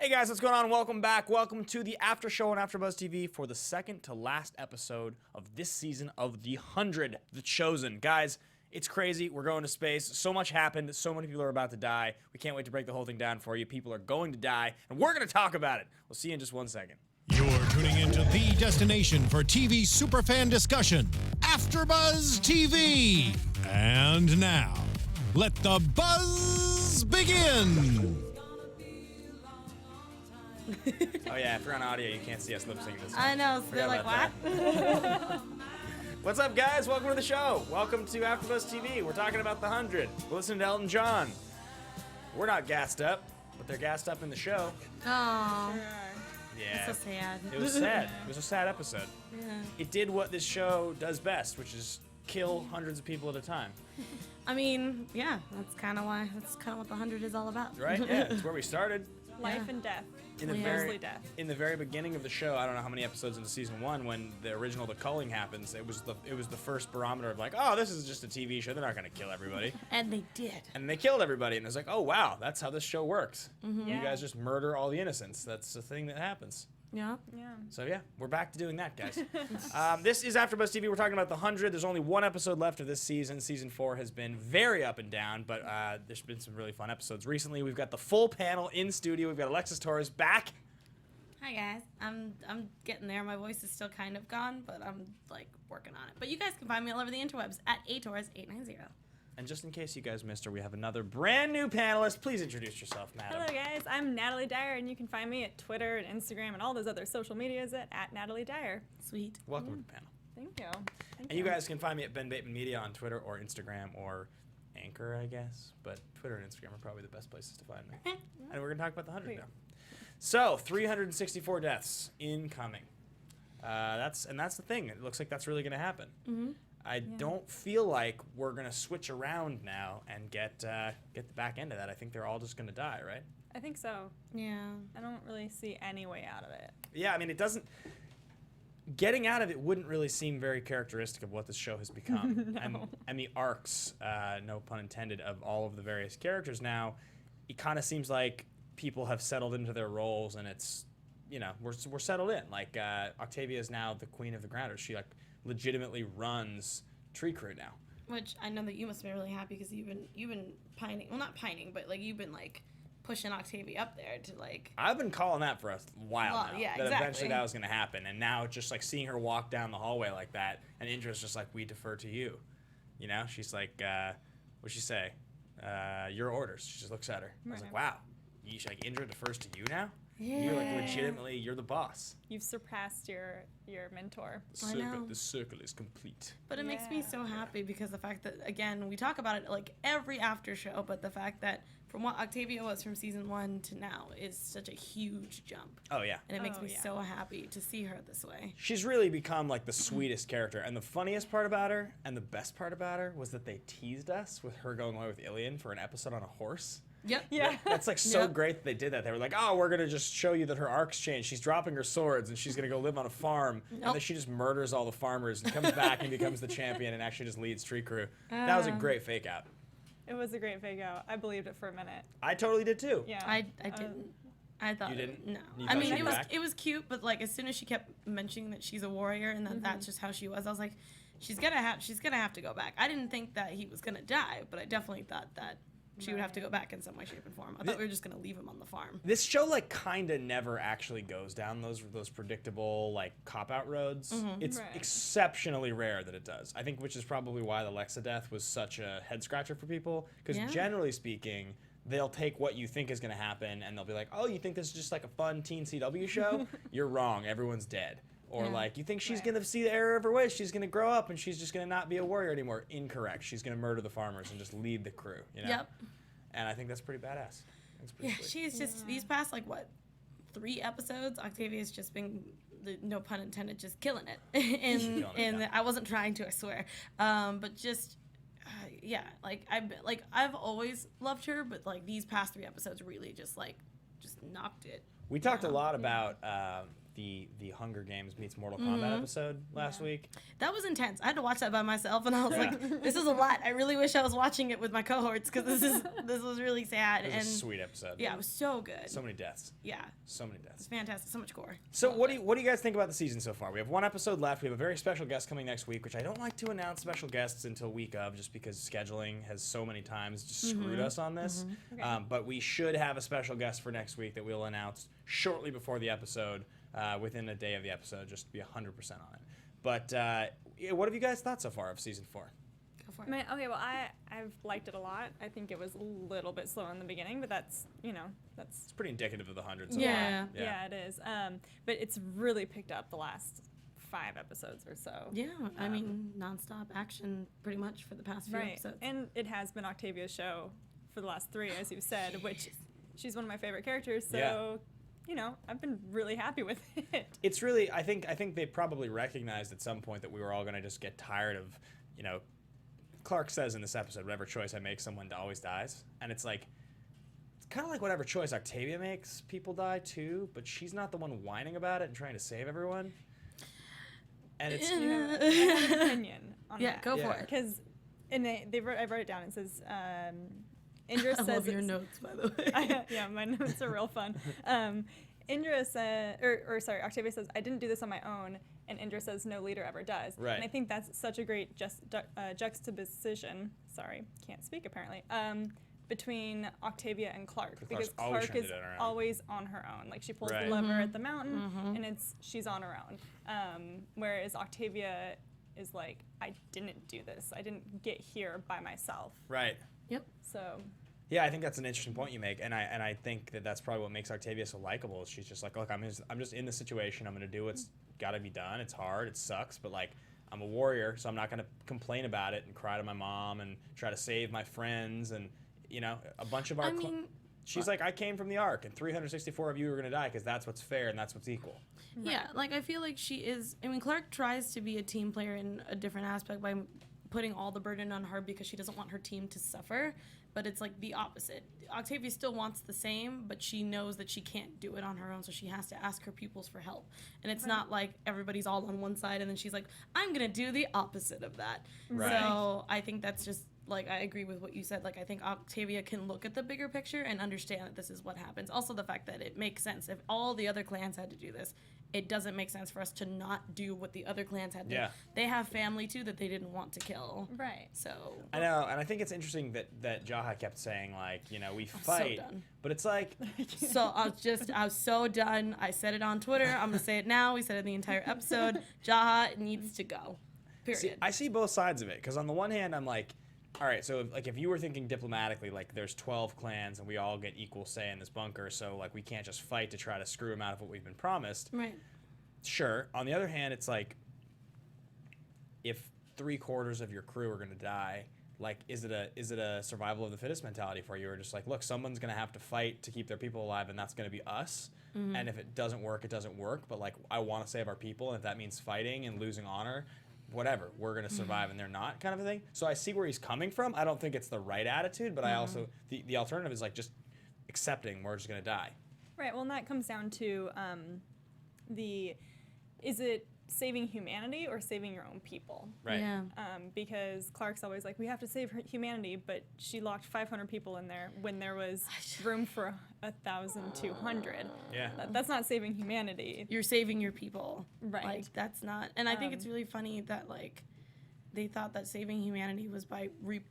Hey guys, what's going on? Welcome back. Welcome to the after show on AFTERBUZZ TV for the second to last episode of this season of The 100, The Chosen. Guys, it's crazy. We're going to space. So much happened. So many people are about to die. We can't wait to break the whole thing down for you. People are going to die, and we're going to talk about it. We'll see you in just 1 second. You're tuning into the destination for TV superfan discussion, AFTERBUZZ TV. And now, let the buzz begin. Oh yeah, if you're on audio, you can't see us lip syncing this. I know, so they're like, what? What's up, guys? Welcome to the show. Welcome to AFTERBUZZ TV. We're talking about the 100. We're listening to Elton John. We're not gassed up, but they're gassed up in the show. Oh, Yeah. so sad. It was sad. It was a sad episode. Yeah. It did what this show does best, which is kill hundreds of people at a time. I mean, yeah, that's kind of what the 100 is all about. Right? Yeah, that's where we started. Life and death. Mostly death. In the very beginning of the show, I don't know how many episodes into season 1, when the original The Culling happens, it was the first barometer of like, oh, this is just a TV show. They're not going to kill everybody. And they did. And they killed everybody, and it was like, oh wow, that's how this show works. Mm-hmm. You Yeah. guys just murder all the innocents. That's the thing that happens. Yeah. Yeah. So yeah, we're back to doing that, guys. This is AFTERBUZZ TV. We're talking about the 100. There's only one episode left of this season. Season 4 has been very up and down, but there's been some really fun episodes recently. We've got the full panel in studio. We've got Alexis Torres back. Hi guys, I'm getting there. My voice is still kind of gone, but I'm like working on it. But you guys can find me all over the interwebs at atorres890. And just in case you guys missed her, we have another brand new panelist. Please introduce yourself, madam. Hello guys, I'm Natalie Dyer, and you can find me at Twitter and Instagram and all those other social medias at Natalie Dyer. Sweet. Welcome to the panel. Thank you. And you guys can find me at Ben Bateman Media on Twitter or Instagram or Anchor, I guess. But Twitter and Instagram are probably the best places to find me. And we're going to talk about the 100 now. So, 364 deaths incoming. That's the thing. It looks like that's really going to happen. Mm-hmm. I don't feel like we're going to switch around now and get the back end of that. I think they're all just going to die, right? I think so. Yeah. I don't really see any way out of it. Yeah, I mean, it doesn't... Getting out of it wouldn't really seem very characteristic of what this show has become. No. And the arcs, no pun intended, of all of the various characters now, it kind of seems like people have settled into their roles, and it's, you know, we're settled in. Like, Octavia is now the queen of the grounders. She, like, legitimately runs Tree Crew now. Which I know that you must be really happy because you've been pining. Well, not pining, but like you've been like pushing Octavia up there to like. I've been calling that for a while Well, now. yeah, that exactly. eventually that was going to happen, and now just like seeing her walk down the hallway like that, and Indra's just like, we defer to you. You know, she's like, what'd she say? Your orders. She just looks at her. I was like, wow, like Indra defers to you now? Yeah. You're like legitimately, you're the boss. You've surpassed your mentor. I know. The circle is complete. But it makes me so happy because the fact that, again, we talk about it like every after show, but the fact that from what Octavia was from season 1 to now is such a huge jump. Oh yeah. And it makes Oh, me yeah. so happy to see her this way. She's really become like the sweetest character, and the funniest part about her and the best part about her was that they teased us with her going away with Ilian for an episode on a horse. Yep. Yeah. That's like so Yep. great that they did that. They were like, oh, we're going to just show you that her arc's changed. She's dropping her swords and she's going to go live on a farm. And then she just murders all the farmers and comes back and becomes the champion and actually just leads Tree Crew. That was a great fake out. It was a great fake out. I believed it for a minute. I totally did too. Yeah. I didn't. I thought You didn't? No. You I thought mean, she'd it be was back? it was cute, but like as soon as she kept mentioning that she's a warrior and that that's just how she was, I was like, she's gonna have to go back. I didn't think that he was gonna die, but I definitely thought that she would have to go back in some way, shape, and form. I thought we were just gonna leave him on the farm. This show like kind of never actually goes down those predictable like cop-out roads. It's Right. exceptionally rare that it does. I think which is probably why the Lexa death was such a head scratcher for people, because Yeah. generally speaking, they'll take what you think is going to happen and they'll be like, oh, you think this is just like a fun teen CW show? You're wrong. Everyone's dead. Or Yeah. like, you think she's Right. going to see the error of her ways. She's going to grow up and she's just going to not be a warrior anymore. Incorrect. She's going to murder the farmers and just lead the crew. You know? Yep. And I think that's pretty badass. That's pretty Yeah, sweet. she's just these past like what 3 episodes, Octavia's just been, no pun intended, just killing it. and Killing it, yeah. I wasn't trying to, I swear. But just yeah, like I've always loved her, but like these past 3 episodes really just knocked it. We talked a lot about the Hunger Games meets Mortal Kombat episode last week. That was intense. I had to watch that by myself, and I was like, "This is a lot." I really wish I was watching it with my cohorts because this was really sad. It was and a sweet episode. yeah, it was so good. So many deaths. Yeah, So many deaths. it's fantastic. So much gore. So what do you guys think about the season so far? We have one episode left. We have a very special guest coming next week, which I don't like to announce special guests until week of, just because scheduling has so many times just screwed us on this. But we should have a special guest for next week that we'll announce shortly before the episode, within a day of the episode, just to be 100% on it. But what have you guys thought so far of season 4? Go for it. Okay, well, I've liked it a lot. I think it was a little bit slow in the beginning, but that's, that's... It's pretty indicative of the hundreds. Yeah. Yeah, it is. But it's really picked up the last 5 episodes or so. Yeah, I mean, nonstop action pretty much for the past few episodes. And it has been Octavia's show for the last 3, as you said, which she's one of my favorite characters, so... I've been really happy with it. It's really, I think they probably recognized at some point that we were all going to just get tired of, Clarke says in this episode, whatever choice I make, someone always dies. And it's like, it's kind of like whatever choice Octavia makes, people die too, but she's not the one whining about it and trying to save everyone. And it's... I have an opinion on that. Go for it. Because I wrote it down. It says... Indra says I love your notes, by the way. yeah, my notes are real fun. Indra said, Octavia says, "I didn't do this on my own," and Indra says, "No leader ever does." Right. And I think that's such a great juxtaposition. Sorry, can't speak apparently. Between Octavia and Clarke, because Clarke is always on her own. Like she pulls the lever at the mountain, and she's on her own. Whereas Octavia is like, "I didn't do this. I didn't get here by myself." Right. Yep. So. Yeah, I think that's an interesting point you make, and I think that's probably what makes Octavia so likable. She's just like, look, I'm just in the situation. I'm gonna do what's got to be done. It's hard. It sucks, but like, I'm a warrior, so I'm not gonna complain about it and cry to my mom and try to save my friends and a bunch of our. She's like, I came from the Ark, and 364 of you are gonna die because that's what's fair and that's what's equal. Yeah, like I feel like she is. I mean, Clarke tries to be a team player in a different aspect by putting all the burden on her because she doesn't want her team to suffer, but it's like the opposite. Octavia still wants the same, but she knows that she can't do it on her own, so she has to ask her pupils for help. And it's not like everybody's all on one side and then she's like, I'm gonna do the opposite of that. Right. So I think that's just, like, I agree with what you said. Like, I think Octavia can look at the bigger picture and understand that this is what happens. Also the fact that it makes sense. If all the other clans had to do this, it doesn't make sense for us to not do what the other clans had to do. They have family too that they didn't want to kill. Right. So I know, and I think it's interesting that Jaha kept saying, like, we fight, so done. But it's like... So I was so done. I said it on Twitter. I'm going to say it now. We said it in the entire episode. Jaha needs to go. Period. See, I see both sides of it, because on the one hand, I'm like, all right, so if you were thinking diplomatically, like there's 12 clans and we all get equal say in this bunker, so like we can't just fight to try to screw them out of what we've been promised. Right. Sure. On the other hand, it's like if 3/4 of your crew are going to die, like is it a survival of the fittest mentality for you, or just like, look, someone's going to have to fight to keep their people alive, and that's going to be us. And if it doesn't work, it doesn't work. But like, I want to save our people, and if that means fighting and losing honor, whatever, we're going to survive and they're not, kind of a thing. So I see where he's coming from. I don't think it's the right attitude, but I also, the alternative is like just accepting we're just going to die. Right, well, and that comes down to is it saving humanity or saving your own people? Right. Yeah. Because Clarke's always like, we have to save humanity, but she locked 500 people in there when there was room for 1,200. Yeah. That's not saving humanity. You're saving your people. Right. Like, that's not. And I think it's really funny that, like, they thought that saving humanity was by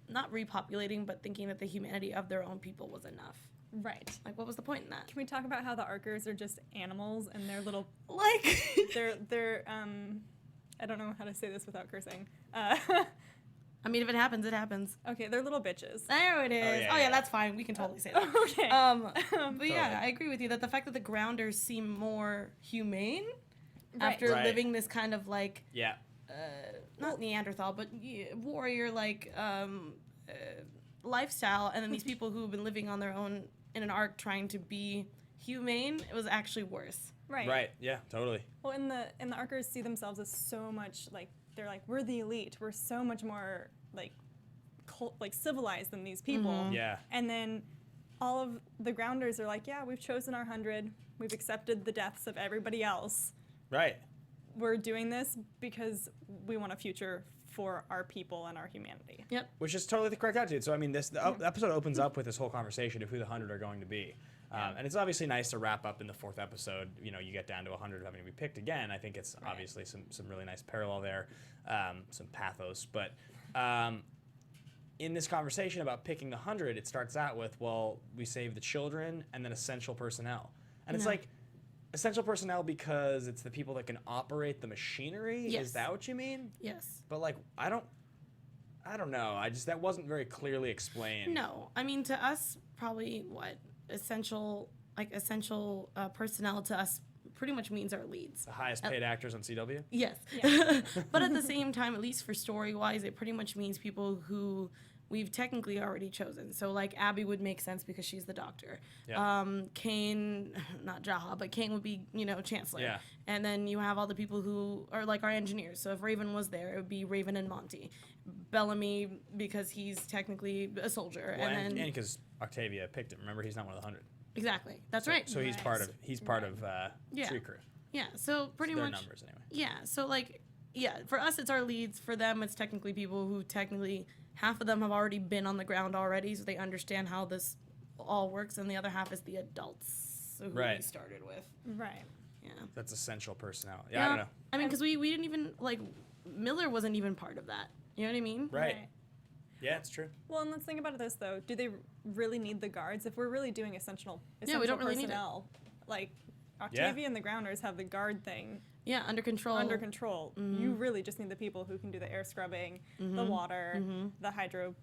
not repopulating, but thinking that the humanity of their own people was enough. Right. Like, what was the point in that? Can we talk about how the Arkers are just animals and they're little, Like, they're I don't know how to say this without cursing. I mean, if it happens, it happens. Okay, they're little bitches. There it is. Oh, yeah, that's fine. We can totally say that. Okay. But yeah, I agree with you that the fact that the grounders seem more humane Right. after Right. living this kind of like, Yeah. not Neanderthal, but warrior like lifestyle, and then these people who've been living on their own in an ark trying to be humane, it was actually worse. Right. Right. Yeah. Totally. Well, and the Arkers see themselves as so much like they're like, we're the elite. We're so much more like civilized than these people. Yeah. And then all of the grounders are like, yeah, we've chosen our 100. We've accepted the deaths of everybody else. Right. We're doing this because we want a future for our people and our humanity. Yep. Which is totally the correct attitude. So I mean, the episode opens up with this whole conversation of who the 100 are going to be. And it's obviously nice to wrap up in the 4th episode. You know, you get down to 100 having to be picked again. I think it's obviously some really nice parallel there, some pathos. But in this conversation about picking the 100, it starts out with, well, we save the children and then essential personnel. And it's like, essential personnel because it's the people that can operate the machinery? Yes. Is that what you mean? Yes. But like, I don't know. That wasn't very clearly explained. No. I mean, to us, probably essential personnel to us pretty much means our leads. The highest paid actors on CW? Yes. But at the same time, at least for story-wise, it pretty much means people who we've technically already chosen. So, like, Abby would make sense because she's the doctor. Yeah. Kane, not Jaha, but Kane would be, Chancellor. Yeah. And then you have all the people who are, like, our engineers. So if Raven was there, it would be Raven and Monty. Bellamy, because he's technically a soldier. Well, and because Octavia picked him. Remember, he's not one of the 100. Exactly. That's right. So he's part of Street Crew. Yeah, so pretty Their much. numbers, anyway. Yeah, so, like, for us, it's our leads. For them, it's technically people who half of them have already been on the ground already, so they understand how this all works, and the other half is the adults who we started with. Right. Yeah. That's essential personnel. Yeah, I don't know. I mean, because we didn't even, like, Miller wasn't even part of that. You know what I mean? Right. Yeah, it's true. Well, and let's think about this, though. Do they really need the guards? If we're really doing essential we don't really need it. personnel, like, Octavia and the Grounders have the guard thing under control. Mm-hmm. You really just need the people who can do the air scrubbing, the water, the hydro.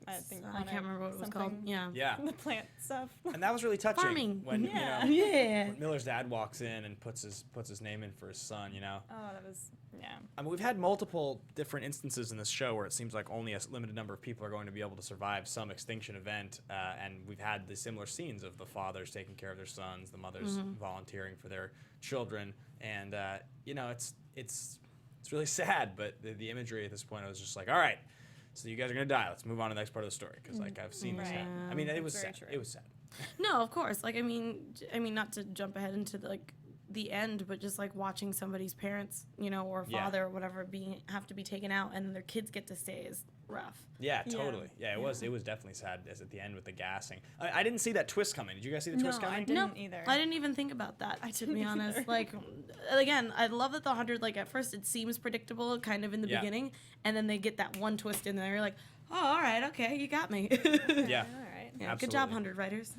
I can't remember what it was called. Yeah. The plant stuff. And that was really touching. Farming. When Yeah. Miller's dad walks in and puts his name in for his son. Oh, that was I mean, we've had multiple different instances in this show where it seems like only a limited number of people are going to be able to survive some extinction event, and we've had the similar scenes of the fathers taking care of their sons, the mothers volunteering for their children, and it's really sad. But the imagery at this point, I was just like, all right, so you guys are gonna die. Let's move on to the next part of the story because like I've seen this happen. I mean, it was sad. It was sad. No, of course. Like I mean, not to jump ahead into the end, but just like watching somebody's parents, or father or whatever have to be taken out, and their kids get to stay is rough. Yeah, totally. Yeah, it was definitely sad as at the end with the gassing. I didn't see that twist coming. Did you guys see the twist coming? I didn't either. I didn't even think about that, to be honest. Like, again, I love that the 100, like, at first it seems predictable, kind of in the beginning, and then they get that one twist in there. You're like, oh, all right, okay, you got me. Yeah. Yeah, good job, 100 writers.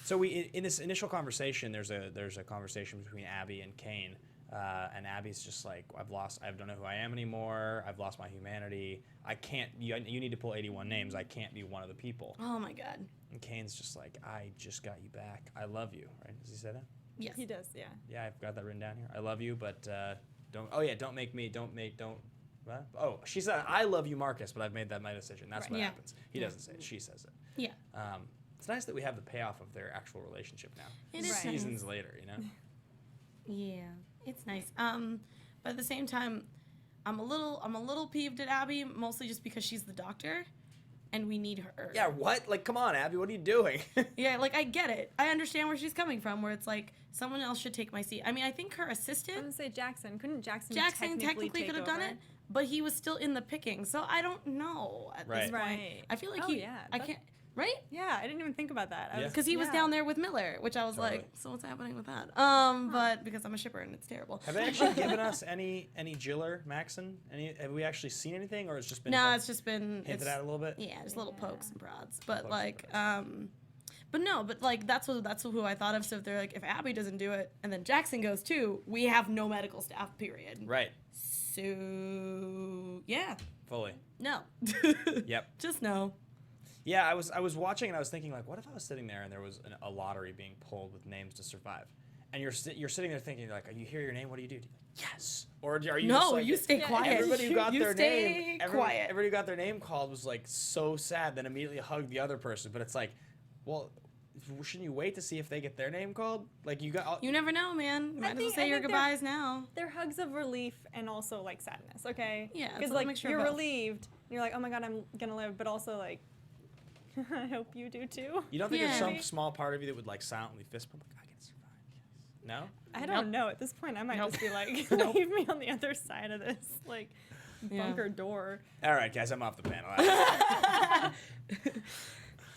So in this initial conversation, there's a conversation between Abby and Kane, and Abby's just like, I don't know who I am anymore. I've lost my humanity. I can't. You need to pull 81 names. I can't be one of the people. Oh my God. And Kane's just like, I just got you back. I love you. Right? Does he say that? Yes, he does. Yeah. Yeah, I've got that written down here. I love you, but don't. Oh yeah, don't make me. Don't. What? Oh, she said, I love you, Marcus, but I've made that my decision. That's what happens. He doesn't say it. She says it. Yeah. It's nice that we have the payoff of their actual relationship now. It is seasons later, Yeah, it's nice. But at the same time, I'm a little peeved at Abby, mostly just because she's the doctor, and we need her. Yeah, what? Like, come on, Abby, what are you doing? Yeah, like, I get it. I understand where she's coming from, where it's like, someone else should take my seat. I mean, I think her assistant... I was going to say Jackson. Couldn't Jackson technically could have done it, but he was still in the picking, so I don't know at this point. Right. I feel like I can't... Right? Yeah, I didn't even think about that. Because he was down there with Miller, which I was like, so what's happening with that? But because I'm a shipper and it's terrible. Have they actually given us any Jiller, Maxon? Have we actually seen anything, or it's just been it's just been hinted at a little bit? Yeah, just little pokes and prods. But that's who I thought of. So if they're like, if Abby doesn't do it and then Jackson goes too, we have no medical staff, period. Right. So yeah. Fully. No. Yep. Just no. Yeah, I was watching and I was thinking, like, what if I was sitting there and there was a lottery being pulled with names to survive, and you're sitting there thinking, like, you hear your name, what do you do? Yes. Or are you just like, you stay quiet. Everybody who got their name, quiet. Everybody who got their name called was like so sad, then immediately hugged the other person. But it's like, well, shouldn't you wait to see if they get their name called? Like, you never know, man. You might as well say your goodbyes now. They're hugs of relief and also like sadness, okay? Yeah. Because like you're relieved, and you're like, oh my God, I'm gonna live, but also like, I hope you do too. You don't think there's some small part of you that would like silently fist bump, like, I can survive? No? I don't know. At this point, I might just be like, Nope. leave me on the other side of this, like, bunker door. All right, guys, I'm off the panel.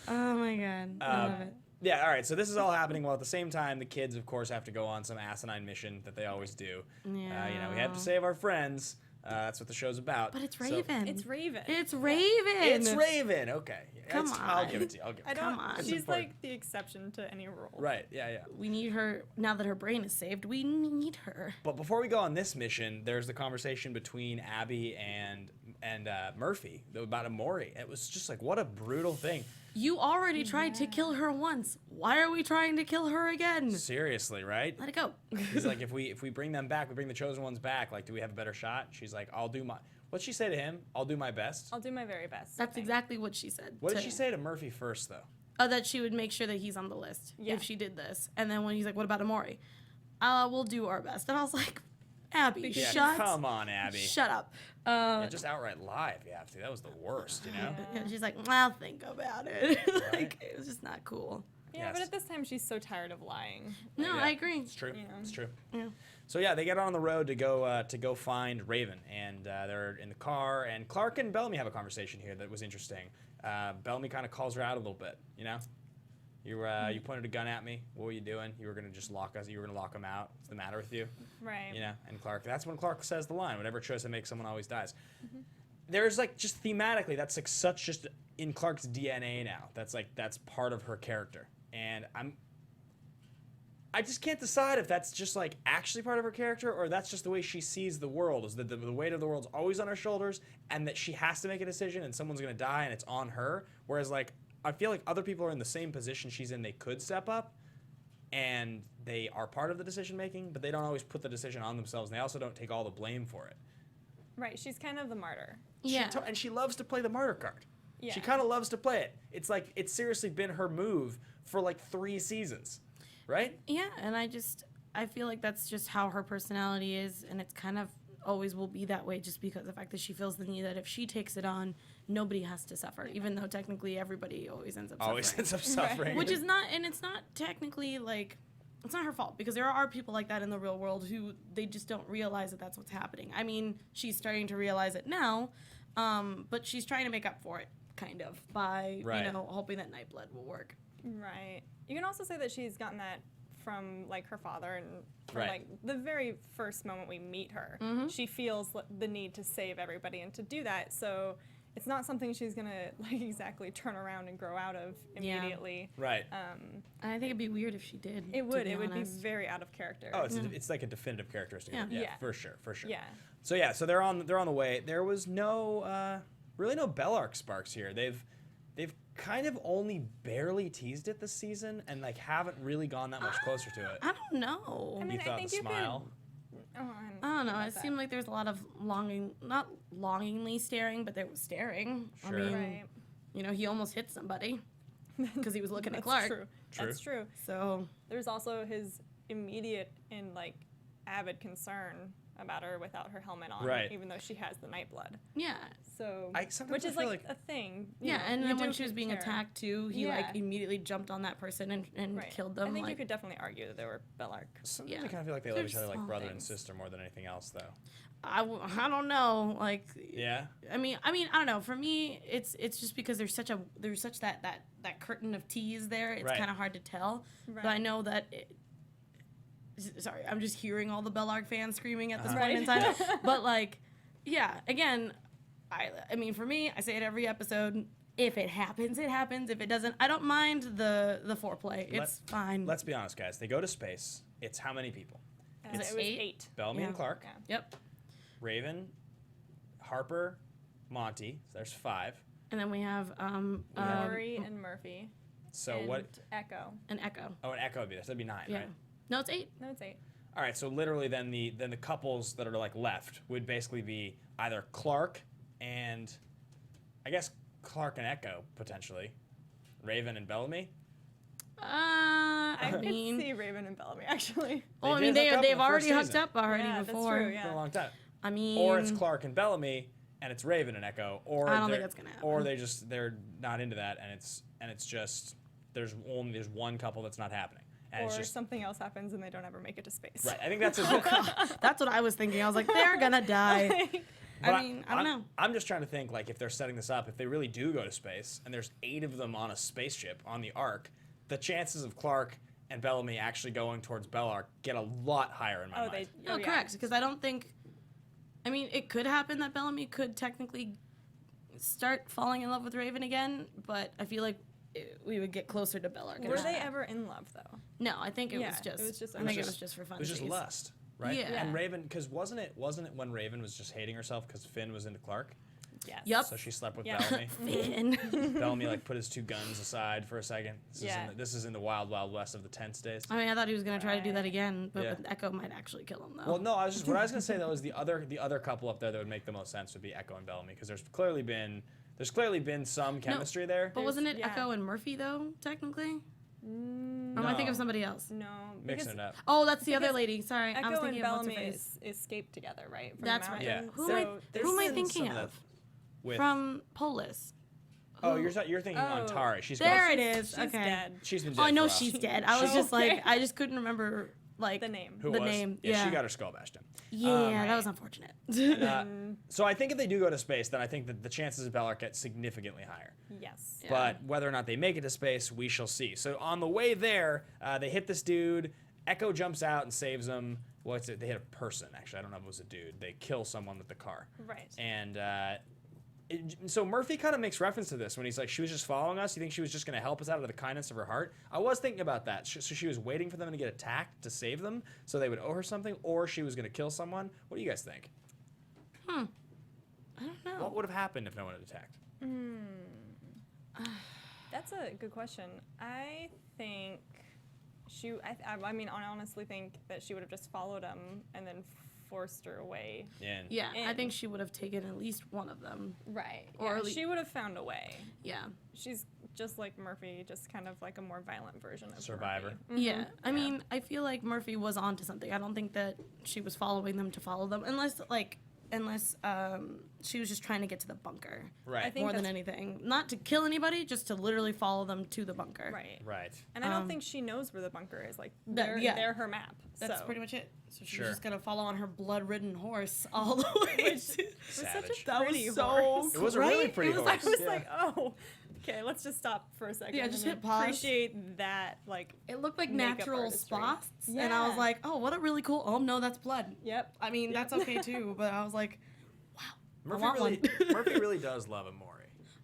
Oh my god. I love it. Yeah, all right, so this is all happening while at the same time the kids, of course, have to go on some asinine mission that they always do. Yeah. You know, we have to save our friends. That's what the show's about. But it's So- Raven. It's Raven. It's Raven. It's Raven. Okay. Come I'll on. give it to you. I'll give it I to you. don't. Come on. She's important. like the exception to any rule. Right. Yeah. Yeah. We need her now that her brain is saved. We need her. But before we go on this mission, there's the conversation between Abby and Murphy about Amori. It was just like, what a brutal thing. You already tried to kill her once. Why are we trying to kill her again? Seriously, right? Let it go. He's like, if we bring them back, we bring the chosen ones back. Like, do we have a better shot? She's like, I'll do my. What'd she say to him? I'll do my best. I'll do my very best. That's exactly what she said. What did she say to Murphy first, though? Oh, that she would make sure that he's on the list Yeah. if she did this. And then when he's like, "What about Amori?" We'll do our best. And I was like, Abby, Yeah, come on, Abby. shut up. Yeah, just outright lie if you have to. That was the worst, you know? Yeah, she's like, "I'll think about it." Like, it was just not cool. Yeah, Yes. but at this time, she's so tired of lying. No, Yeah, I agree. It's true. You know. It's true. Yeah. So yeah, they get on the road to go find Raven, and they're in the car. And Clarke and Bellamy have a conversation here that was interesting. Bellamy kind of calls her out a little bit. You know, you pointed a gun at me. What were you doing? You were gonna just lock us. You were gonna lock him out. What's the matter with you? Right. You know. And Clarke. That's when Clarke says the line. Whatever choice I make, someone always dies. There's like just thematically, that's like such just in Clarke's DNA now. That's part of her character, and I just can't decide if that's just like actually part of her character or that's just the way she sees the world, is that the weight of the world's always on her shoulders and that she has to make a decision and someone's gonna die and it's on her. Whereas like I feel like other people are in the same position she's in, they could step up and they are part of the decision making, but they don't always put the decision on themselves and they also don't take all the blame for it. Right. She's kind of the martyr. Yeah. And she loves to play the martyr card. Yeah. She kind of loves to play it. It's like it's seriously been her move for like 3 seasons. Right? Yeah, and I feel like that's just how her personality is, and it's kind of always will be that way just because of the fact that she feels the need that if she takes it on, nobody has to suffer, even though technically everybody always ends up suffering. Which is not, and it's not technically like, it's not her fault because there are people like that in the real world who they just don't realize that that's what's happening. I mean, she's starting to realize it now, but she's trying to make up for it, kind of, by, Right. you know, hoping that Nightblood will work. Right. You can also say that she's gotten that from like her father and from Right. like the very first moment we meet her. She feels the need to save everybody and to do that. So it's not something she's gonna like exactly turn around and grow out of immediately. Right. And I think it'd be weird if she did. It would. to It would be honest. very out of character. Oh, it's like a definitive characteristic. Yeah. Yeah. For sure. Yeah. So they're on the way. There was no really no Bellark sparks here. They've kind of only barely teased it this season and like haven't really gone that much closer to it. I don't know. I mean, You thought think the you smile? could. Oh, I don't know. about It that. seemed like there was a lot of not longingly staring, but there was staring. Sure. I mean, Right. you know, he almost hit somebody because he was looking at That's Clarke. true. True. That's true. So There's also his immediate and like avid concern about her without her helmet on, Right. even though she has the Nightblood. yeah, So, Sometimes which I is feel like a thing. you yeah. know, And you then do when she was being care. attacked too, he Yeah. like immediately jumped on that person and Right. killed them. I think like, you could definitely argue that they were Bellark. Sometimes Yeah. I kind of feel like they They're love each other like small brother and things. sister more than anything else, though. I don't know. Like, Yeah. I mean, I don't know. For me, it's just because there's such that curtain of tease there. It's Right. kind of hard to tell. But Right. I know that. Sorry, I'm just hearing all the Bellark fans screaming at this Uh-huh. point in time. But like, yeah. Again, I mean, for me, I say it every episode. If it happens, it happens. If it doesn't, I don't mind the foreplay. It's fine. Let's be honest, guys. They go to space. It's how many people? It was eight? 8. Bellamy and Yeah. Clarke, Yeah. Yep. Raven, Harper, Monty. So there's 5. And then we have Rory and Murphy. So and what? Echo. an Echo. Oh, an Echo would be there. So that'd be 9, Yeah. right? No, it's 8. No, it's 8. All right, so literally then the couples that are like left would basically be either Clarke and I guess Clarke and Echo potentially, Raven and Bellamy. I could mean, see Raven and Bellamy actually. well, I They mean, did hook up in they've the already first hooked season. up already Yeah, that's before. true, For yeah. a long time. I mean, Or it's Clarke and Bellamy and it's Raven and Echo, or I don't think they're- that's gonna happen. Or they're not into that and it's just there's one couple that's not happening. And or something else happens and they don't ever make it to space. Right. I think that's That's what I was thinking. I was like, they're gonna die. I mean, I don't know. I'm just trying to think, like, if they're setting this up, if they really do go to space, and there's 8 of them on a spaceship on the Ark, the chances of Clarke and Bellamy actually going towards Bellark get a lot higher in my mind. No, correct. Because I don't think. I mean, it could happen that Bellamy could technically start falling in love with Raven again, but I feel like we would get closer to Bellark. Were they ever in love though? No, I think it was just. I think it was just for fun. It was just lust, right? Yeah. And Raven, because wasn't it when Raven was just hating herself because Finn was into Clarke? Yes. Yep. So she slept with Bellamy. Finn. Bellamy like put his 2 guns aside for a second. This is in the wild, wild west of the tense days. I mean, I thought he was gonna try to do that again, but Echo might actually kill him though. Well, no, what I was gonna say though is the other couple up there that would make the most sense would be Echo and Bellamy, because there's clearly been some chemistry there. But wasn't it Echo and Murphy though, technically? Or am I thinking of somebody else? No. Mixing it up. Oh, that's the other lady. Sorry, I was Echo thinking and of Bellamy escaped together, right? From That's the right. Yeah. mountain. Who am I thinking of? From Polis. Oh, you're thinking on Tara. She's there gone. it is. She's Okay. dead. She's been dead. Oh, I know for a while. she's dead. I was just like, I just couldn't remember like The name. Who the was? name. Yeah, Yeah. she got her skull bashed in. Yeah, that was unfortunate. So I think if they do go to space, then I think that the chances of Bellark get significantly higher. Yes. Yeah. But whether or not they make it to space, we shall see. So on the way there, they hit this dude. Echo jumps out and saves him. Well, they hit a person, actually. I don't know if it was a dude. They kill someone with the car. Right. And so Murphy kind of makes reference to this when he's like, she was just following us. You think she was just going to help us out of the kindness of her heart? I was thinking about that. So she was waiting for them to get attacked to save them so they would owe her something, or she was going to kill someone. What do you guys think? I don't know. What would have happened if no one had attacked? That's a good question. I think I mean, I honestly think that she would have just followed him and then forced her away. Yeah, I think she would have taken at least one of them. Right. Or she would have found a way. Yeah. She's just like Murphy, just kind of like a more violent version of Survivor. Murphy. Yeah. I mean, I feel like Murphy was onto something. I don't think that she was following them to follow them, unless she was just trying to get to the bunker. Right. I think More than anything. Not to kill anybody, just to literally follow them to the bunker. Right. Right. And I don't think she knows where the bunker is. Like, That- they're her map. That's so. pretty much it. So she's Sure. just gonna follow on her blood-ridden horse all the way. It was Savage. such a That was pretty so horse. It was a really pretty It was horse. I was like, oh, okay, let's just stop for a second. Yeah, just and hit pause. Appreciate that, like. It looked like Makeup natural artistry. spots, and I was Yeah. like, "Oh, what a really cool!" Oh no, that's blood. Yep. I mean, that's okay too, but I was like, Murphy want really, one. Murphy really does love Amori.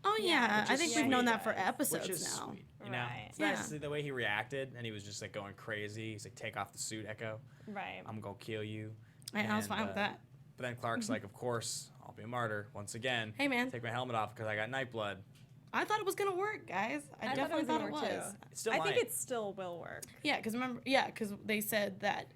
"Oh yeah, I is think sweet, we've known that for guys. episodes Which is now." sweet. You know, Right. it's nice to Yeah. see the way he reacted, and he was just like going crazy. He's like, "Take off the suit, Echo. Right. I'm gonna kill you." And I was fine with that. But then Clark's like, "Of course, I'll be a martyr once again. Hey, man. Take my helmet off because I got night blood." I thought it was gonna work, guys. I thought it definitely was thought gonna it work, was. too. It still I might. think it still will work. Yeah, because they said that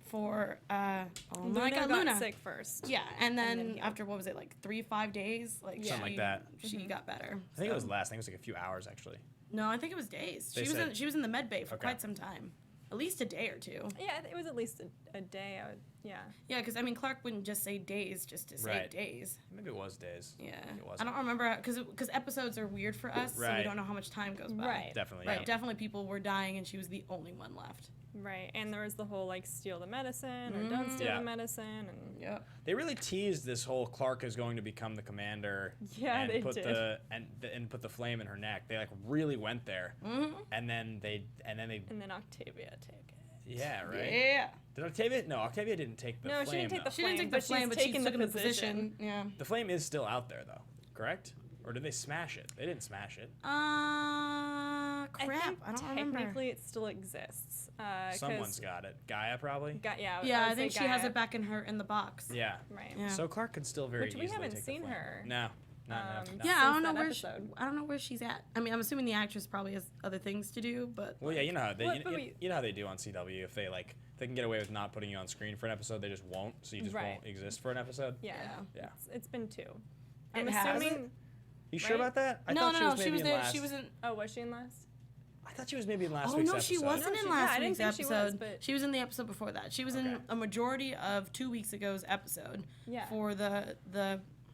for Luna got Luna. sick first. Yeah, and then then healed. after what was it, like 3-5 days, like Something like that. she got better. I think it was less. I think it was like a few hours actually. No, I think it was days. They She was said- she was in the med bay for Okay. quite some time, at least a day or two. Yeah, it was at least a day. Yeah. Yeah, because I mean Clarke wouldn't just say days just to say Right. days. Maybe it was days. Yeah, Maybe it I wasn't. don't remember because episodes are weird for us, so we Right. don't know how much time goes by. Right. Definitely. But Yeah. definitely people were dying, and she was the only one left. Right. And there was the whole like steal the medicine or don't steal Yeah. the medicine and Yep. They really teased this whole Clarke is going to become the commander. Yeah, and they put did. and put the flame in her neck. They like really went there. And then they and then Octavia took it. yeah, right. Yeah. Did Octavia? No, Octavia didn't take the No, flame. she didn't take the though. She didn't take But the flame, she's but she's taken taken the the position. Yeah. The flame is still out there though, correct? Or did they smash it? They didn't smash it. Crap. I don't remember. Technically, it still exists. Someone's got it. Gaia probably. Yeah, I think she has it back in the box. Yeah. Right. Yeah. So Clarke could still very Which we easily haven't take seen the flame. her. No. No. Yeah, I Since don't know that where episode. I don't know where she's at. I mean, I'm assuming the actress probably has other things to do, but Well, yeah, you know how they What- but you know how they do on CW. If they can get away with not putting you on screen for an episode, they just won't. So you just Right. won't exist for an episode. Yeah. Yeah. It's been 2. I'm It has? assuming. You sure Right? about that? I no, thought no, she was she maybe was in there. last. She was in. Oh, was she in last? I thought she was maybe in last Oh week's no, episode. she wasn't in Yeah, last I didn't week's think she episode. was, but- She was in the episode before that. She was Okay. in a majority of 2 weeks ago's episode. Yeah. For the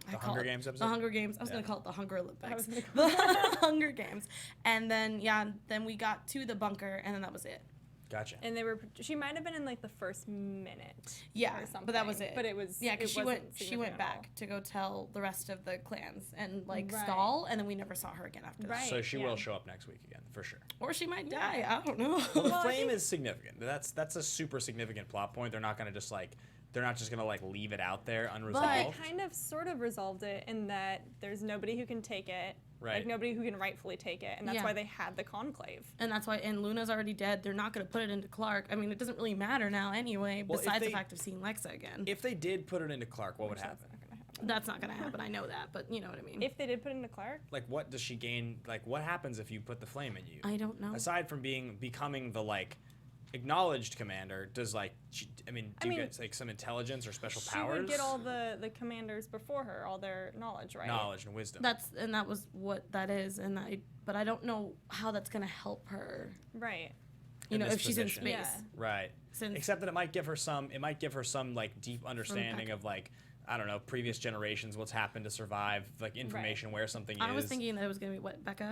Hunger Games episode? The Hunger Games. I was Yeah. gonna call it the Hunger Olympics. was gonna The Hunger Games. And then then we got to the bunker, and then that was it. Gotcha. And she might have been in like the first minute. Yeah, or something. but that was it. But it was because she went significant back to go tell the rest of the clans and like Right. stall, and then we never saw her again after that. Right. So she will show up next week again, for sure. Or she might die. I don't know. Well, the Well, I flame think- is significant. That's a super significant plot point. They're not gonna just like they're not just gonna like leave it out there unresolved. But they kind of sort of resolved it in that there's nobody who can take it. Right. Like nobody who can rightfully take it, and that's Yeah. why they had the conclave. And that's why, and Luna's already dead. They're not going to put it into Clarke. I mean, it doesn't really matter now anyway, Well, if besides the they- fact of seeing Lexa again. If they did put it into Clarke, what would That's happen? not gonna happen. That's not going to happen. I know that, but you know what I mean. If they did put it into Clarke, Like, what does she gain? Like, what happens if you put the flame in you? I don't know. Aside from becoming the like acknowledged commander, does like do you mean, get like some intelligence or special she powers? would get all the commanders before her, all their knowledge, right? knowledge and wisdom. That was what that is, but I don't know how that's going to help her. Right. You In know, this if she's in position. space. Yeah. Right. Since- Except that it might give her some like deep understanding of like, I don't know, previous generations, what's happened to survive, like information where something I is. was thinking that it was going to be what, Becky?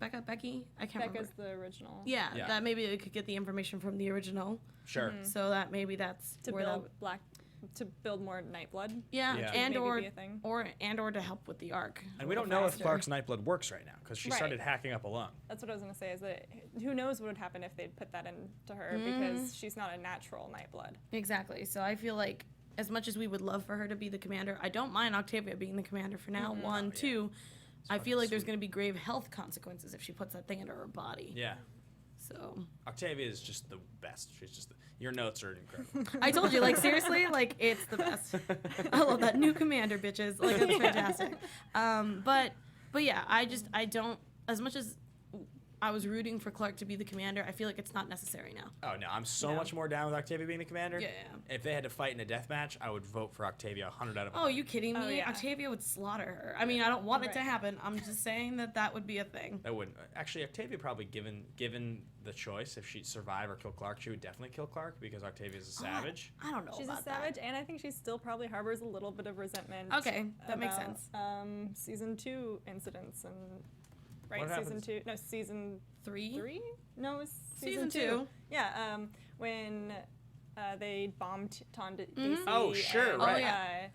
I can't Becca's remember. the original. Yeah, Yeah. that maybe they could get the information from the original, Sure. so that maybe that's To where build to build more Nightblood. yeah, Yeah. and Maybe or be a thing. or to help with the arc. And we a don't little know if faster. Clark's Nightblood works right now because she Right. started hacking up a lung. That's what I was gonna say. Is that who knows what would happen if they'd put that into her because she's not a natural Nightblood. Exactly. So I feel like as much as we would love for her to be the commander, I don't mind Octavia being the commander for now. One, Oh, yeah. two, I fucking feel like there's sweet. going to be grave health consequences if she puts that thing into her body. Yeah. So Octavia is just the best. She's just your notes are incredible. I told you, like seriously, like it's the best. I love that new commander, bitches. Like it's fantastic. But yeah, I don't, as much as I was rooting for Clarke to be the commander, I feel like it's not necessary now. Oh no, I'm so much more down with Octavia being the commander. Yeah. If they had to fight in a death match, I would vote for Octavia 100 out of 100. Oh, you kidding me? Oh, yeah. Octavia would slaughter her. I mean, I don't want it to Right. happen. I'm just saying that would be a thing. That wouldn't actually. Octavia probably given the choice if she'd survive or kill Clarke, she would definitely kill Clarke because Octavia's a savage. I don't know She's a about savage, that. and I think she still probably harbors a little bit of resentment. Okay, that makes about, sense. Season 2 incidents and right, What season happens? 2. No, season Three? 3? No, it was Season season 2. Yeah, when they bombed DC. Oh, sure, and, right.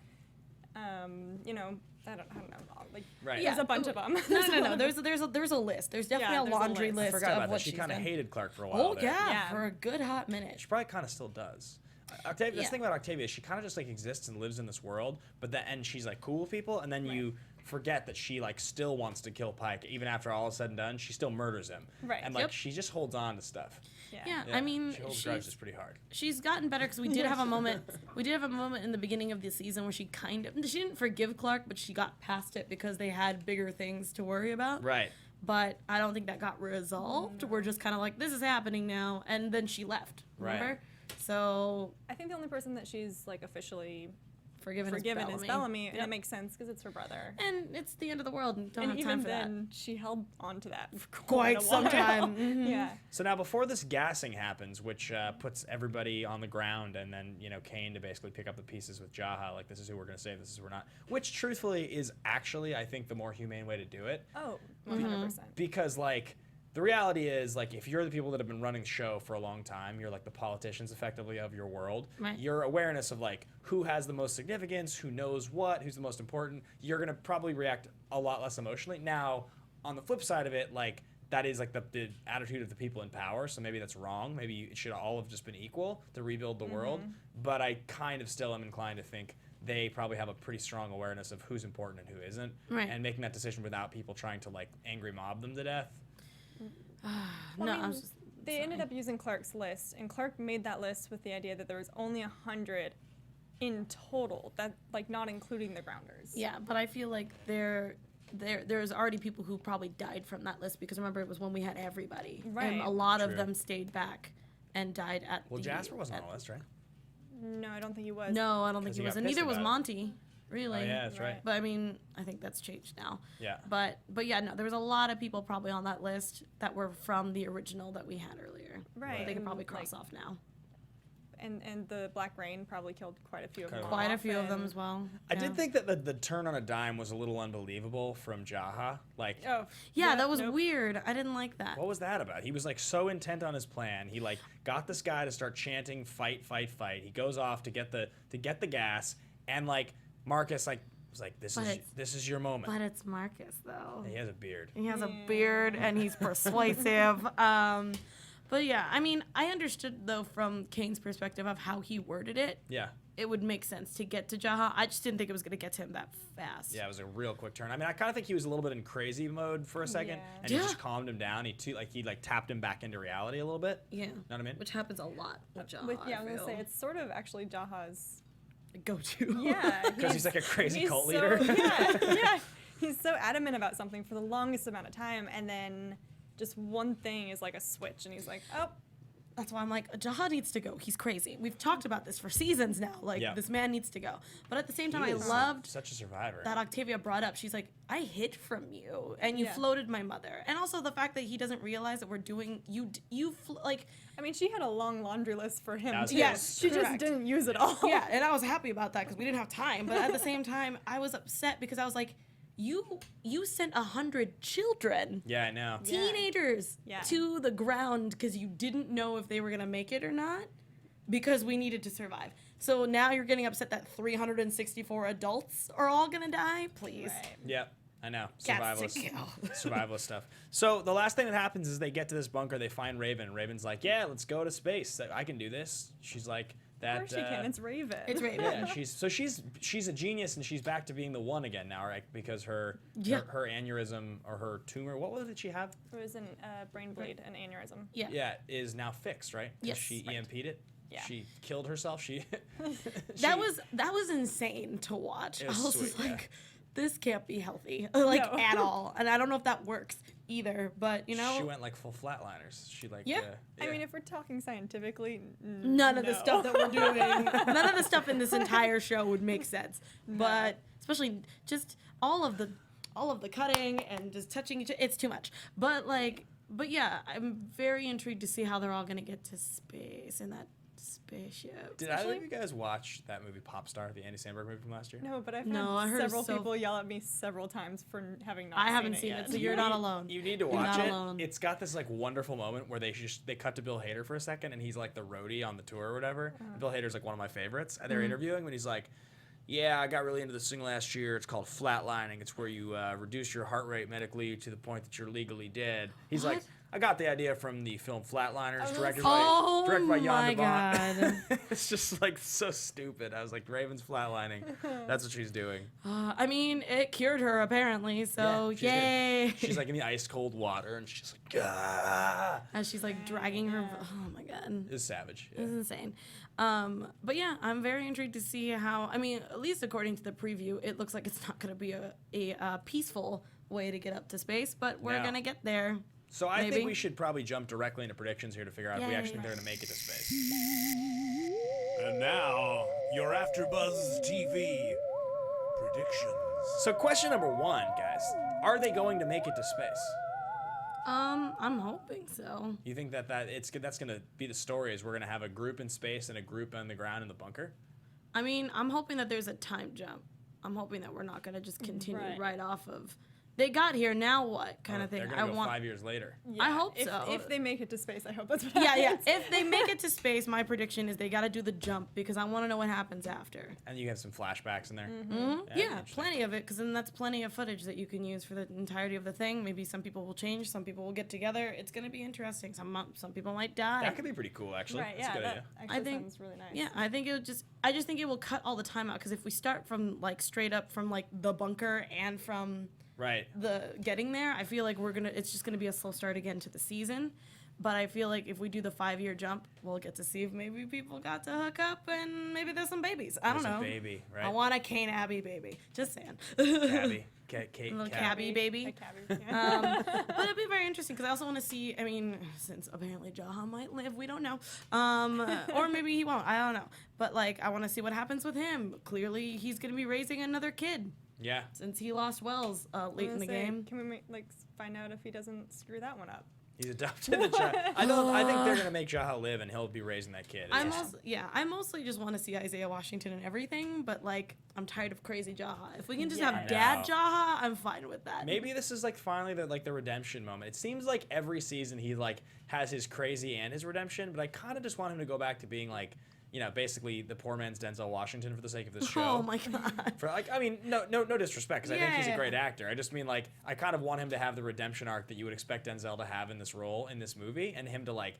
you know, I don't know, like Right. there's a bunch of them. No. There's a list. There's definitely Yeah, a there's a laundry list. I list forgot of about what that. She she's kind of done. hated Clarke for a while. Oh there. yeah, Yeah. for a good hot minute. She probably kind of still does. Octavia, Yeah. the thing about Octavia is she kind of just like exists and lives in this world, but and she's like cool with people, and then you forget that she like still wants to kill Pike even after all is said and done. She still murders him, Right. And like Yep. she just holds on to stuff. Yeah, I mean, she holds grudges pretty hard. she's gotten better because we did have a moment. We did have a moment in the beginning of the season where she didn't forgive Clarke, but she got past it because they had bigger things to worry about. Right. But I don't think that got resolved. We're just kind of like, this is happening now, and then she left. Remember? Right. So I think the only person that she's like officially forgiven is Bellamy, and Yep. it makes sense because it's her brother. And it's the end of the world, and don't And have even time for then, she held on to that for Quite a some while. time. Mhm. Yeah. So now, before this gassing happens, which puts everybody on the ground, and then Kane to basically pick up the pieces with Jaha, like this is who we're gonna save, this is who we're not. Which, truthfully, is actually I think the more humane way to do it, Oh, 100%. because like the reality is like if you're the people that have been running the show for a long time, you're like the politicians effectively of your world. Right. Your awareness of like who has the most significance, who knows what, who's the most important, you're gonna probably react a lot less emotionally. Now, on the flip side of it, like that is like the attitude of the people in power, so maybe that's wrong. Maybe it should all have just been equal to rebuild the world. But I kind of still am inclined to think they probably have a pretty strong awareness of who's important and who isn't. Right. And making that decision without people trying to like angry mob them to death. No, Well, I was just. They ended up using Clarke's list, and Clarke made that list with the idea that there was only 100 in total, that like not including the grounders. Yeah, but I feel like there's already people who probably died from that list because remember it was when we had everybody, and Right. a lot True. of them stayed back and died at. Well, the, Jasper wasn't at- on the list, right? No, I don't think he was. No, I don't think 'Cause he he was, got and pissed neither was about it. Monty. Really. Oh yeah, that's right. Right. But I mean, I think that's changed now. Yeah. But yeah, no, there was a lot of people probably on that list that were from the original that we had earlier. Right. They could and, probably cross like, off now. And the Black Rain probably killed quite a few of them. Quite a few of them as well. I did think that the turn on a dime was a little unbelievable from Jaha. Like, yeah, that was weird. I didn't like that. What was that about? He was like so intent on his plan. He like got this guy to start chanting fight, fight, fight. He goes off to get the gas, and like Marcus like was like, this is your moment. But it's Marcus though. He has a beard. He has a beard and he's persuasive. But yeah, I mean, I understood though from Kane's perspective of how he worded it. Yeah. It would make sense to get to Jaha. I just didn't think it was going to get to him that fast. Yeah, it was a real quick turn. I mean, I kind of think he was a little bit in crazy mode for a second, and he just calmed him down. He tapped him back into reality a little bit. Yeah. Know what I mean? Which happens a lot with Jaha. I'm going to say it's sort of actually Jaha's go-to. Yeah. Because he's like a crazy cult leader. Yeah. He's so adamant about something for the longest amount of time, and then just one thing is like a switch, and he's like, oh. That's why I'm like, Jaha needs to go. He's crazy. We've talked about this for seasons now. Like, this man needs to go. But at the same time, I loved such a survivor that Octavia brought up. She's like, I hid from you, and you floated my mother. And also the fact that he doesn't realize that we're doing, like... I mean, she had a long laundry list for him. Yes, she just didn't use it all. Yeah, and I was happy about that because we didn't have time. But at the same time, I was upset because I was like, you sent 100 children, I know, teenagers, to the ground because you didn't know if they were gonna make it or not, because we needed to survive. So now you're getting upset that 364 adults are all gonna die. Please. Right. Yep. I know. Survivalist stuff. So the last thing that happens is they get to this bunker. They find Raven. Raven's like, yeah, let's go to space. I can do this. She's like, that. Of course she can. It's Raven. It's Raven. Yeah, she's a genius, and she's back to being the one again now, right? Because her aneurysm or her tumor, what did she have? It was a brain bleed, an aneurysm. Yeah. Yeah, is now fixed, right? Yes. She EMP'd it. Yeah. She killed herself. That was insane to watch. It was I was sweet, just like, this can't be healthy, at all. And I don't know if that works either, but you know. She went like full flatliners. She like. I mean, if we're talking scientifically, none of the stuff that we're doing, none of the stuff in this entire show would make sense. No. But especially just all of the cutting and just touching each other, it's too much. But yeah, I'm very intrigued to see how they're all gonna get to space in that spaceship. Did either of you guys watch that movie Pop Star, the Andy Samberg movie from last year? No, but I've had several people yell at me several times for having not seen it. I haven't seen it, so you're not alone. You need to watch it. It's got this like wonderful moment where they cut to Bill Hader for a second, and he's like the roadie on the tour or whatever. And Bill Hader's like one of my favorites. And they're interviewing when he's like, yeah, I got really into this thing last year. It's called flatlining. It's where you reduce your heart rate medically to the point that you're legally dead. He's like, I got the idea from the film Flatliners, directed by Jan de Bont. It's just like so stupid. I was like, Raven's flatlining. That's what she's doing. I mean, it cured her apparently, so yay. She's like in the ice cold water, and she's like, ah. As she's like dragging her. Oh my god. It's savage. Yeah. It's insane. But yeah, I'm very intrigued to see how. I mean, at least according to the preview, it looks like it's not going to be a peaceful way to get up to space, but we're gonna get there. So I think we should probably jump directly into predictions here to figure out if we actually think they're going to make it to space. And now, your AfterBuzz TV predictions. So question number 1, guys. Are they going to make it to space? I'm hoping so. You think that's going to be the story, is we're going to have a group in space and a group on the ground in the bunker? I mean, I'm hoping that there's a time jump. I'm hoping that we're not going to just continue right off of... They got here, now what kind of thing? They're going to go 5 years later. Yeah, I hope so. If they make it to space, I hope that's what happens. Yeah. If they make it to space, my prediction is they got to do the jump because I want to know what happens after. And you have some flashbacks in there. Yeah, plenty of it, because then that's plenty of footage that you can use for the entirety of the thing. Maybe some people will change, some people will get together. It's going to be interesting. Some people might die. That could be pretty cool, actually. Right, that's a good idea. I think sounds really nice. Yeah, I think I just think it will cut all the time out, because if we start from like straight up from like the bunker and from the getting there, I feel like it's just gonna be a slow start again to the season. But I feel like if we do the 5-year jump, we'll get to see if maybe people got to hook up and maybe there's some babies. I don't know. A baby, right? I want a Kane Abby baby. Just saying. Cabby. Little Cabby baby. A cabby, yeah. But it'd be very interesting because I also want to see, I mean, since apparently Jaha might live, we don't know. Or maybe he won't. I don't know. But like, I want to see what happens with him. Clearly, he's going to be raising another kid. Yeah. Since he lost Wells late in the game. Can we find out if he doesn't screw that one up? He's adopted the child. I think they're gonna make Jaha live, and he'll be raising that kid. I mostly just want to see Isaiah Washington and everything, but like I'm tired of crazy Jaha. If we can just have Dad Jaha, I'm fine with that. Maybe this is like finally the redemption moment. It seems like every season he like has his crazy and his redemption, but I kind of just want him to go back to being like, you know, basically the poor man's Denzel Washington for the sake of this show. Oh my god. For like, I mean, no disrespect, because I think he's a great actor. I just mean like, I kind of want him to have the redemption arc that you would expect Denzel to have in this role in this movie, and him to like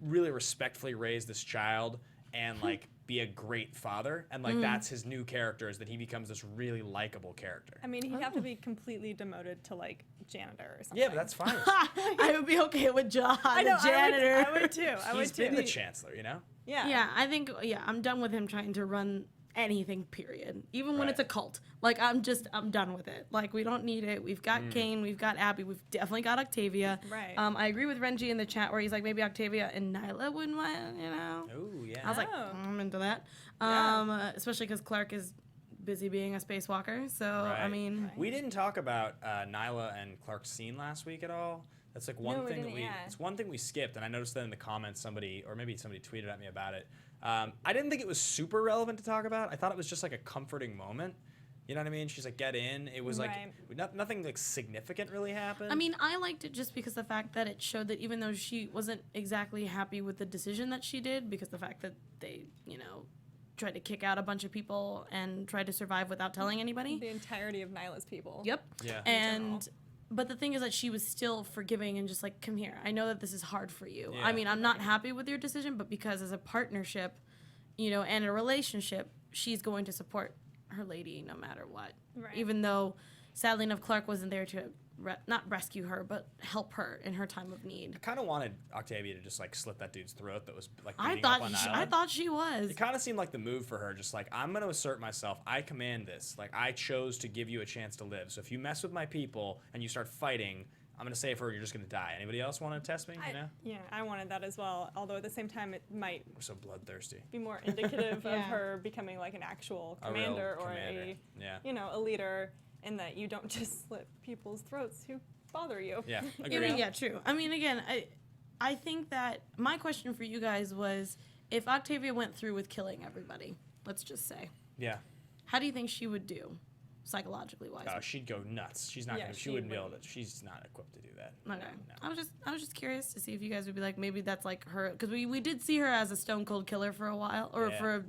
really respectfully raise this child and like be a great father, and like that's his new character, is that he becomes this really likable character. I mean, he'd have to be completely demoted to like janitor or something. Yeah, but that's fine. I would be okay with Jaha, the janitor. I would too. He's been the chancellor, you know? Yeah. Yeah, I think I'm done with him trying to run anything, period. Even when it's a cult. Like I'm done with it. Like we don't need it. We've got Kane, we've got Abby, we've definitely got Octavia. Right. I agree with Renji in the chat where he's like maybe Octavia and Nyla wouldn't mind, you know. Oh, yeah. I was like, I'm into that. Especially because Clarke is busy being a spacewalker. So I mean, we didn't talk about Nyla and Clarke's scene last week at all. That's like one thing that it's one thing we skipped, and I noticed that in the comments somebody tweeted at me about it. I didn't think it was super relevant to talk about. I thought it was just like a comforting moment. You know what I mean? She's like, get in. It was like nothing like significant really happened. I mean, I liked it just because the fact that it showed that even though she wasn't exactly happy with the decision that she did, because the fact that they, you know, tried to kick out a bunch of people and tried to survive without telling anybody. The entirety of Nyla's people. Yep. Yeah. But the thing is that she was still forgiving and just like, come here. I know that this is hard for you. Yeah. I mean, I'm not happy with your decision, but because as a partnership, you know, and a relationship, she's going to support her lady no matter what. Right. Even though, sadly enough, Clarke wasn't there to not rescue her, but help her in her time of need. I kind of wanted Octavia to just like slit that dude's throat that was like I beating up on thought she was. It kind of seemed like the move for her, just like, I'm going to assert myself. I command this. Like, I chose to give you a chance to live. So if you mess with my people and you start fighting, I'm going to say for her, you're just going to die. Anybody else want to test me? You know? Yeah, I wanted that as well. Although at the same time, it might We're so bloodthirsty. be more indicative of her becoming like an actual commander or a leader, in that you don't just slit people's throats who bother you. Yeah, agreed. Yeah, true. I mean, again, I think that my question for you guys was, if Octavia went through with killing everybody, let's just say, how do you think she would do, psychologically wise? Oh, she'd go nuts. She's not. She wouldn't be able to. She's not equipped to do that. Okay. No. I was just curious to see if you guys would be like, maybe that's like her, because we did see her as a stone cold killer for a while, or for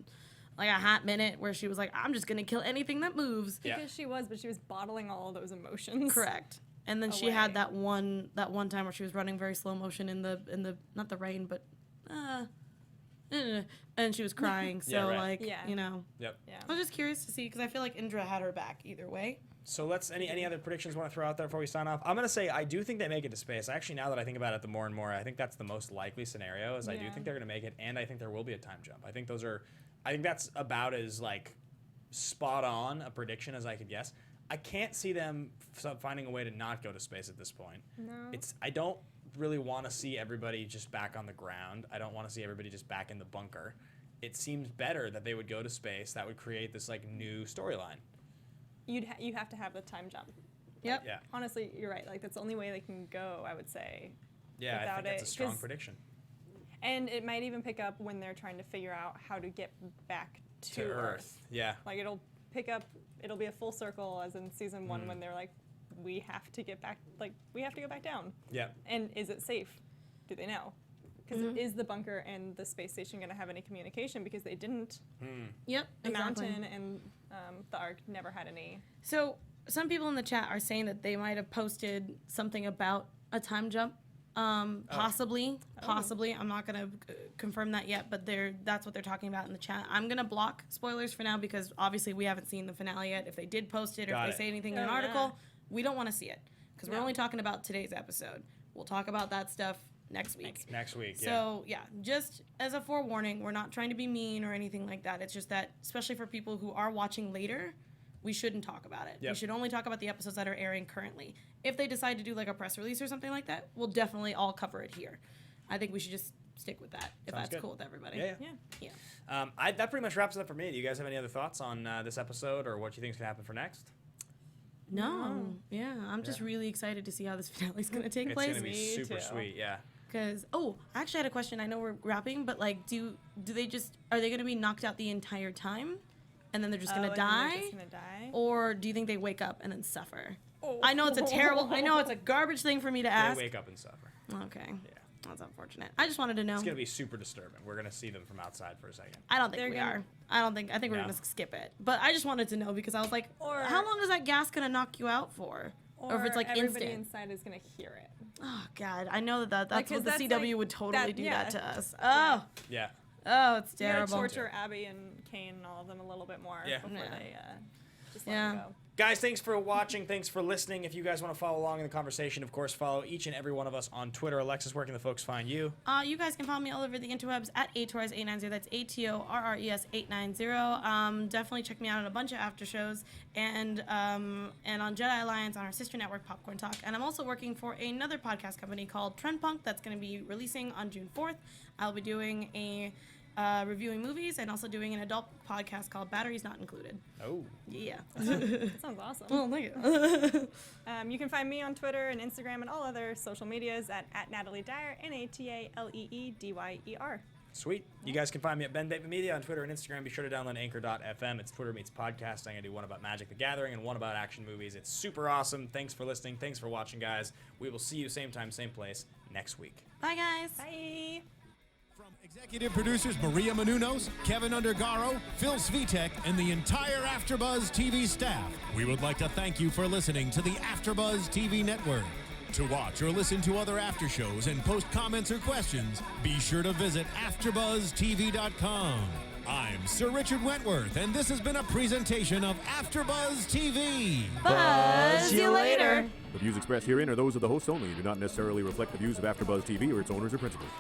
like a hot minute, where she was like, I'm just gonna kill anything that moves. Because she was bottling all of those emotions. Correct. And then she had that one time where she was running very slow motion in the not the rain, but and she was crying. So you know. Yep. Yeah. I was just curious to see, because I feel like Indra had her back either way. So let's any other predictions you want to throw out there before we sign off? I'm gonna say I do think they make it to space. Actually, now that I think about it, the more and more, I think that's the most likely scenario. Is I do think they're gonna make it, and I think there will be a time jump. I think that's about as like spot on a prediction as I could guess. I can't see them finding a way to not go to space at this point. No. I don't really want to see everybody just back on the ground. I don't want to see everybody just back in the bunker. It seems better that they would go to space. That would create this like new storyline. You have to have the time jump. Yep. Yeah. Honestly, you're right. Like that's the only way they can go, I would say. Yeah, I think that's a strong prediction. And it might even pick up when they're trying to figure out how to get back to Earth. Yeah. Like it'll be a full circle, as in season 1 when they're like, we have to get back, down. Yeah. And is it safe? Do they know? Because is the bunker and the space station going to have any communication? Because they didn't. Yep. The mountain and the Ark never had any. So some people in the chat are saying that they might have posted something about a time jump. Possibly. I'm not gonna confirm that yet, but that's what they're talking about in the chat. I'm gonna block spoilers for now, because obviously we haven't seen the finale yet. If they did post it, or if they say anything in an article, we don't want to see it, because we're only talking about today's episode. We'll talk about that stuff next week. Next week, yeah. So yeah, just as a forewarning, we're not trying to be mean or anything like that. It's just that, especially for people who are watching later, we shouldn't talk about it. We should only talk about the episodes that are airing currently. If they decide to do like a press release or something like that, we'll definitely all cover it here. I think we should just stick with that, if that's cool with everybody. Yeah. That pretty much wraps it up for me. Do you guys have any other thoughts on this episode, or what you think is going to happen for next? No. Yeah, I'm just really excited to see how this finale is going to take place. It's going to be super sweet, yeah. Because, I actually had a question. I know we're wrapping, but like, are they going to be knocked out the entire time? And then they're just going to die? Or do you think they wake up and then suffer? Oh. I know it's a garbage thing for me to ask. They wake up and suffer. Okay. Yeah. That's unfortunate. I just wanted to know. It's going to be super disturbing. We're going to see them from outside for a second. I don't think we are. I think we're going to skip it. But I just wanted to know because I was like, how long is that gas going to knock you out for? Or if it's like everybody instant. inside is going to hear it. Oh, God. I know that's what the CW would totally do that to us. Oh. Yeah. Oh, it's terrible. You gotta torture Abby and Kane and all of them a little bit more before they just let them go. Guys, thanks for watching. Thanks for listening. If you guys want to follow along in the conversation, of course, follow each and every one of us on Twitter. Alexis, where can the folks find you? You guys can follow me all over the interwebs at atorres890. That's ATORRES890. Definitely check me out on a bunch of after shows and on Jedi Alliance on our sister network, Popcorn Talk. And I'm also working for another podcast company called Trend Punk that's going to be releasing on June 4th. I'll be doing reviewing movies and also doing an adult podcast called Batteries Not Included. Oh. Yeah. That sounds awesome. Well, thank you. You can find me on Twitter and Instagram and all other social medias at Natalee Dyer, NATALEEDYER. Sweet. You guys can find me at Ben Bateman Media on Twitter and Instagram. Be sure to download Anchor.fm. It's Twitter meets podcast. I'm going to do one about Magic the Gathering and one about action movies. It's super awesome. Thanks for listening. Thanks for watching, guys. We will see you same time, same place next week. Bye, guys. Bye. Executive producers Maria Menounos, Kevin Undergaro, Phil Svitek, and the entire AfterBuzz TV staff. We would like to thank you for listening to the AfterBuzz TV network. To watch or listen to other after shows and post comments or questions, be sure to visit AfterBuzzTV.com. I'm Sir Richard Wentworth, and this has been a presentation of AfterBuzz TV. Buzz you later. The views expressed herein are those of the hosts only and do not necessarily reflect the views of AfterBuzz TV or its owners or principals.